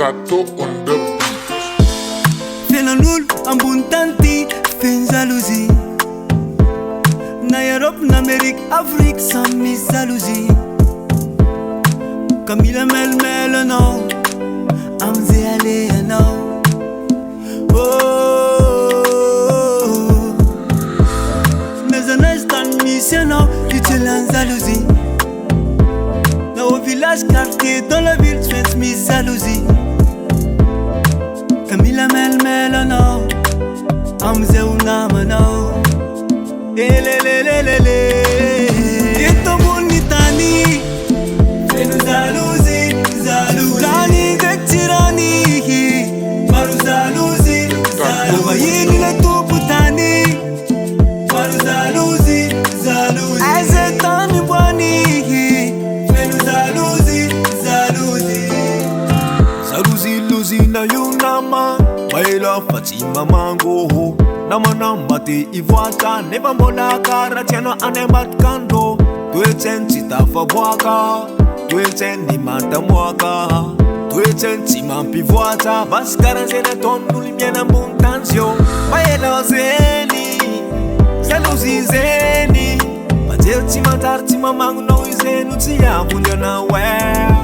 Sato on the beat. Fena nul ambun tanti fin jalousie. Na Europe, na Amérique, Afrique sans mis jalousie. Camila mel no, amze ale no. Oh, mais un instant mission no, tu l'as jalousie. Dans au village, quartier, dans la ville, tu fais mis jalousie. Camila mel no, amze unama no. Ito bunitani Fenu zaluzi, zaluzi Lani dektirani Maru zaluzi, zaluzi Wabayini le tuputani Maru zaluzi, zaluzi Aizetani bwani Fenu zaluzi, zaluzi Zaluzi luzi na yunama Maila Fatima mango Nama nama te iwata Neva mola kara tiano anemat kando Tuechen chitafa bwaka Tuechen ni mata mwaka Tuechen chimampi vuata Baskara zene tonu limiena mbuntansio Maela zeni Zaluzi zeni Majel chimatar chimamangu no izenu Chia bunja na wea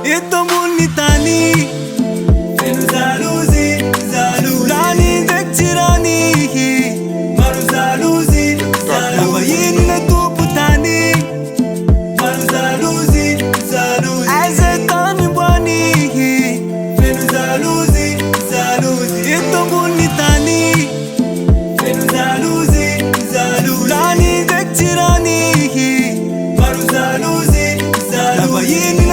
Ito bunitani Fenu zaluzi, zaluzi Lani dektirani Maru zaluzi, zaluzi Wabayini le tuputani Maru zaluzi, zaluzi Aizetani bwani Fenu zaluzi, zaluzi Ito bunitani Fenu zaluzi, zaluzi Lani dektirani Maru zaluzi, zaluzi Wabayini